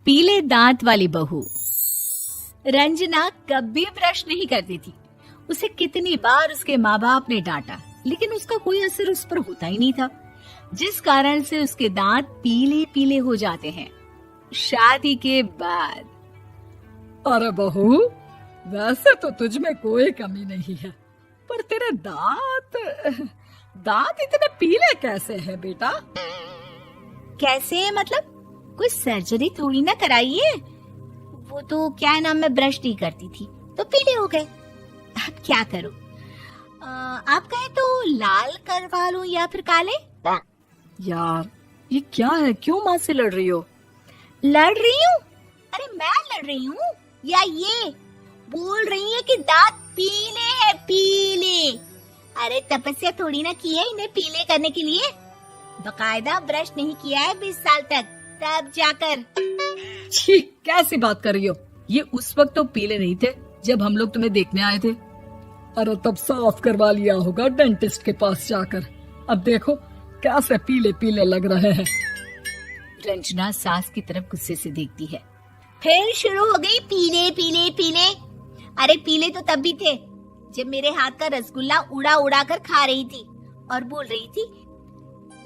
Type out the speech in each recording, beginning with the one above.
पीले दांत वाली बहू। रंजना कभी ब्रश नहीं करती थी। उसे कितनी बार उसके माँ बाप ने डांटा, लेकिन उसका कोई असर उस पर होता ही नहीं था, जिस कारण से उसके दांत पीले पीले हो जाते हैं। शादी के बाद। अरे बहू, वैसे तो तुझ में कोई कमी नहीं है, पर तेरे दांत इतने पीले कैसे हैं बेटा? कैसे मतलब? कोई सर्जरी थोड़ी ना कराइए। वो तो क्या नाम, मैं ब्रश नहीं करती थी तो पीले हो गए। अब क्या करूं? आप कहें तो लाल करवा लूं या फिर काले? यार ये क्या है, क्यों माँ से लड़ रही हो? लड़ रही हूँ? अरे मैं लड़ रही हूँ या ये बोल रही है कि दांत पीले हैं, पीले। अरे तपस्या थोड़ी ना की है इन्हें पीले करने के लिए। बकायदा ब्रश नहीं किया है 20 साल तक, तब जाकर। छी, कैसी बात कर रही हो? ये उस वक्त तो पीले नहीं थे जब हम लोग तुम्हें देखने आए थे। अरे तब साफ करवा लिया होगा डेंटिस्ट के पास जाकर। अब देखो कैसे पीले पीले लग रहे हैं। रंजना सास की तरफ गुस्से से देखती है। फिर शुरू हो गई पीले पीले पीले। अरे पीले तो तब भी थे जब मेरे हाथ का रसगुल्ला उड़ा उड़ा कर खा रही थी और बोल रही थी,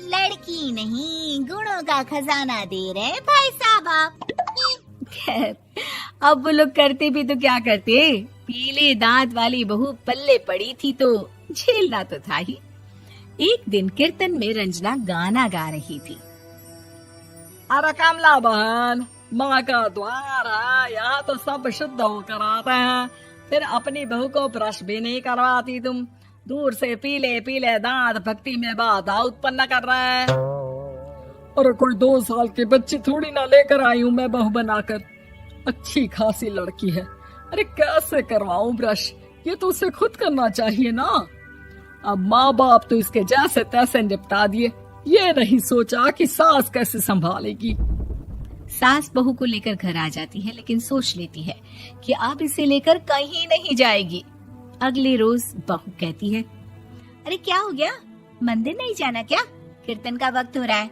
लड़की नहीं गुणों का खजाना दे रहे भाई साहब आप। खैर, अब वो लोग करते भी तो क्या करते, पीले दांत वाली बहू पल्ले पड़ी थी तो झेलना तो था ही। एक दिन कीर्तन में रंजना गाना गा रही थी। अरे कमला बहन, माँ का द्वार है, यहाँ तो सब शुद्ध होकर आते हैं, फिर अपनी बहू को ब्रश भी नहीं करवाती तुम। दूर से पीले पीले दांत भक्ति में बाधा उत्पन्न कर रहे हैं। अरे कोई 2 साल के बच्चे थोड़ी ना लेकर आई हूँ मैं बहू बनाकर। अच्छी खासी लड़की है, अरे कैसे करवाऊं ब्रश? ये तो उसे खुद करना चाहिए ना। अब माँ बाप तो इसके जैसे तैसे निपटा दिए, ये नहीं सोचा कि सास कैसे संभालेगी। सास बहू को लेकर घर आ जाती है, लेकिन सोच लेती है कि अब इसे लेकर कहीं नहीं जाएगी। अगले रोज बहू कहती है, अरे क्या हो गया, मंदिर नहीं जाना क्या? कीर्तन का वक्त हो रहा है।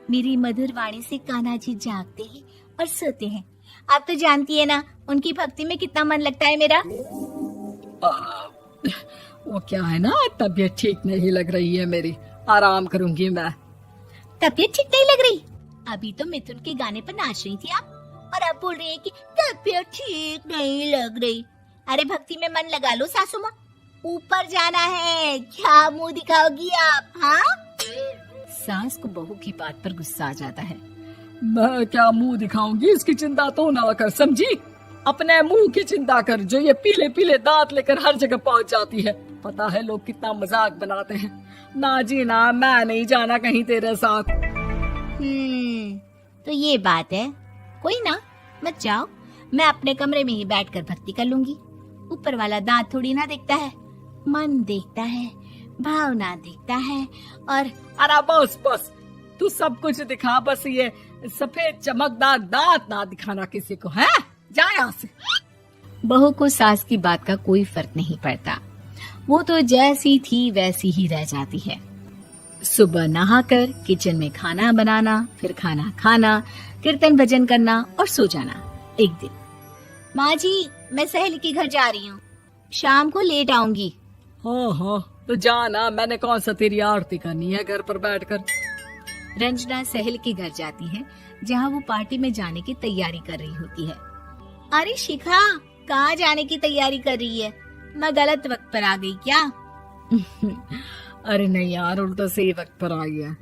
मेरी मधुर वाणी से कान्हा जी जागते हैं और सोते हैं। आप तो जानती है ना उनकी भक्ति में कितना मन लगता है मेरा। वो क्या है ना, तबीयत ठीक नहीं लग रही है मेरी, आराम करूंगी मैं। तबीयत ठीक नहीं लग रही? अभी तो मिथुन के गाने पर नाच रही थी आप, और अब बोल रही है कि तबीयत ठीक नहीं लग रही। अरे भक्ति में मन लगा लो सासू माँ, ऊपर जाना है, क्या मुंह दिखाओगी आप? हाँ? सास को बहू की बात पर गुस्सा आ जाता है। मैं क्या मुंह दिखाऊंगी, इसकी चिंता तो ना कर, समझी? अपने मुंह की चिंता कर, जो ये पीले पीले दांत लेकर हर जगह पहुंच जाती है। पता है लोग कितना मजाक बनाते हैं। ना जी ना, मैं नहीं जाना कहीं तेरे साथ। तो ये बात है, कोई ना, मत जाओ, मैं अपने कमरे में ही बैठकर भक्ति कर लूंगी। ऊपर वाला दांत थोड़ी ना देखता है, मन देखता है, भावना देखता है। और अरे बस बस, तू सब कुछ दिखा, बस ये सफेद चमकदार दांत ना दिखाना किसी को, है? जा यहाँ से। बहू को सास की बात का कोई फर्क नहीं पड़ता, वो तो जैसी थी वैसी ही रह जाती है। सुबह नहाकर किचन में खाना बनाना, फिर खाना खाना, कीर्तन भजन करना और सो जाना। एक दिन, माँ जी मैं सहेली के घर जा रही हूँ, शाम को लेट आऊंगी। हाँ हाँ, तो जाना, मैंने कौन सा तेरी आरती करनी है घर पर बैठकर। रंजना सहेली के घर जाती है, जहाँ वो पार्टी में जाने की तैयारी कर रही होती है। अरे शिखा, कहाँ जाने की तैयारी कर रही है? मैं गलत वक्त पर आ गई क्या? अरे नहीं यार, उल्टा सही वक्त पर आई है।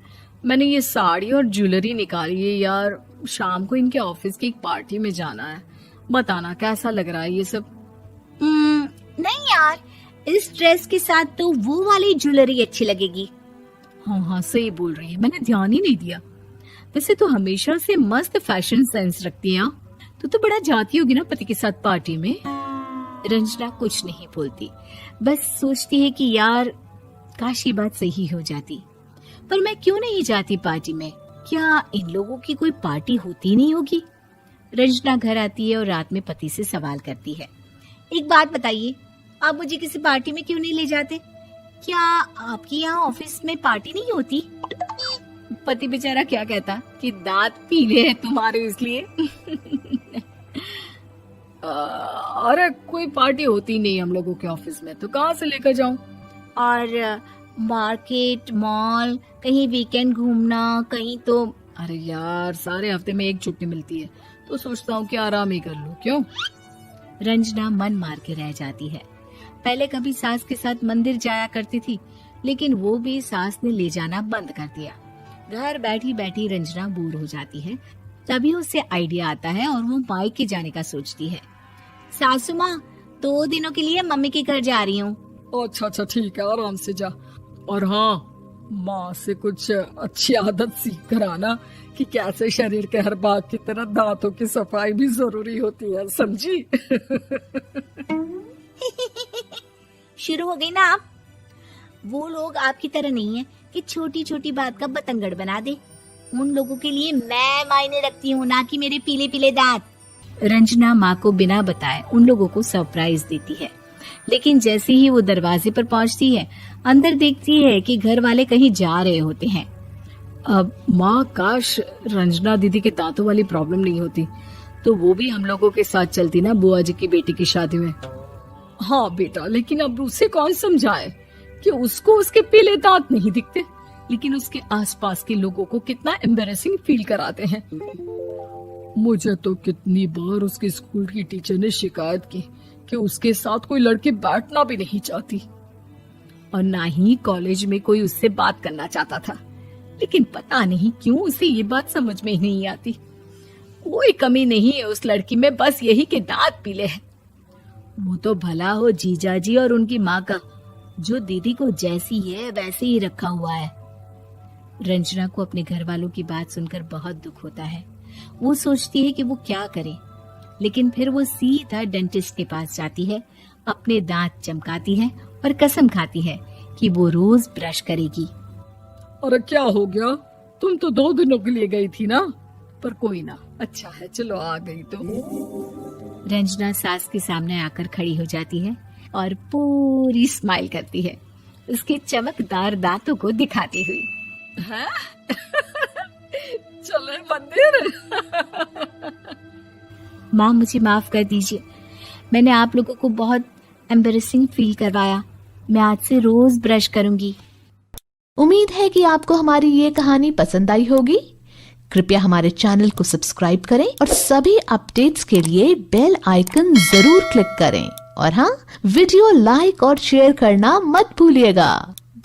मैंने ये साड़ी और ज्वेलरी निकाली है यार, शाम को इनके ऑफिस की एक पार्टी में जाना है। बताना कैसा लग रहा है ये सब? नहीं यार, इस ड्रेस के साथ तो वो वाली ज्वेलरी अच्छी लगेगी। हाँ हाँ सही बोल रही है, मैंने ध्यान ही नहीं दिया। वैसे तो हमेशा से मस्त फैशन सेंस रखती है। तो बड़ा जाती होगी ना पति के साथ पार्टी में। रंजना कुछ नहीं बोलती, बस सोचती है कि यार काश ये बात सही हो जाती, पर मैं क्यों नहीं जाती पार्टी में? क्या इन लोगों की कोई पार्टी होती नहीं होगी? रंजना घर आती है और रात में पति से सवाल करती है, एक बात बताइए, आप मुझे किसी पार्टी में क्यों नहीं ले जाते? क्या आपके यहाँ ऑफिस में पार्टी नहीं होती? पति बेचारा क्या कहता कि दांत पीले हैं तुम्हारे इसलिए। अरे कोई पार्टी होती नहीं हम लोगों के ऑफिस में, तो कहाँ से लेकर जाऊं? और मार्केट, मॉल, कहीं वीकेंड घूमना, कहीं तो। अरे यार सारे हफ्ते में एक छुट्टी मिलती है, तो सोचता हूँ कि आराम ही कर लूं। क्यों? रंजना मन मार के रह जाती है। पहले कभी सास के साथ मंदिर जाया करती थी, लेकिन वो भी सास ने ले जाना बंद कर दिया। घर बैठी बैठी रंजना बोर हो जाती है। तभी उसे आइडिया आता है और वो मायके जाने का सोचती है। सासू माँ, 2 दिनों के लिए मम्मी के घर जा रही हूँ। अच्छा ठीक है, आराम से जा। और हाँ, माँ से कुछ अच्छी आदत सीख कर आना कि कैसे शरीर के हर भाग की तरह दांतों की सफाई भी जरूरी होती है, समझी? शुरू हो गई ना आप। वो लोग आपकी तरह नहीं है कि छोटी छोटी बात का बतंगड़ बना दे। उन लोगों के लिए मैं मायने रखती हूँ, ना कि मेरे पीले पीले दांत। रंजना माँ को बिना बताए उन लोगों को सरप्राइज देती है, लेकिन जैसे ही वो दरवाजे पर पहुँचती है, अंदर देखती है कि घर वाले कहीं जा रहे होते हैं। अब माँ, काश रंजना दीदी के दांतों वाली प्रॉब्लम नहीं होती, तो वो भी हम लोगों के साथ चलती ना बुआ जी की बेटी की शादी में। हाँ बेटा, लेकिन अब उसे कौन समझाए कि उसको उसके पीले दांत नहीं दिखते, लेकिन उसके आसपास के लोगों को कितना एम्बैरेसिंग फील कराते हैं। मुझे तो कितनी बार उसके स्कूल की टीचर ने शिकायत की कि उसके साथ कोई लड़की बैठना भी नहीं चाहती, और ना ही कॉलेज में कोई उससे बात करना चाहता था। लेकिन पता नहीं क्यों उसे ये बात समझ में ही नहीं आती। कोई कमी नहीं है उस लड़की में, बस यही कि दांत पीले हैं। वो तो भला हो जीजाजी और उनकी माँ का, जो दीदी को जैसी है वैसे ही रखा हुआ है। रंजना को अपने घर वालों की बात सुनकर बहुत दुख होता है। वो सोचती है कि वो क्या करे, लेकिन फिर वो सीधा डेंटिस्ट के पास जाती है, अपने दांत चमकाती है और कसम खाती है कि वो रोज ब्रश करेगी। अरे क्या हो गया? तुम तो 2 दिनों के लिए गई थी ना, पर कोई ना, अच्छा है, चलो आ गई तो। रंजना सास के सामने आकर खड़ी हो जाती है और पूरी स्माइल करती है, उसके चमकदार दांतों को दिखाती हुई। चले मंदिर। माँ, मुझे माफ कर दीजिए, मैंने आप लोगों को बहुत एम्बैरेसिंग फील करवाया। मैं आज से रोज ब्रश करूंगी। उम्मीद है कि आपको हमारी ये कहानी पसंद आई होगी। कृपया हमारे चैनल को सब्सक्राइब करें और सभी अपडेट्स के लिए बेल आइकन जरूर क्लिक करें। और हाँ, वीडियो लाइक और शेयर करना मत भूलिएगा।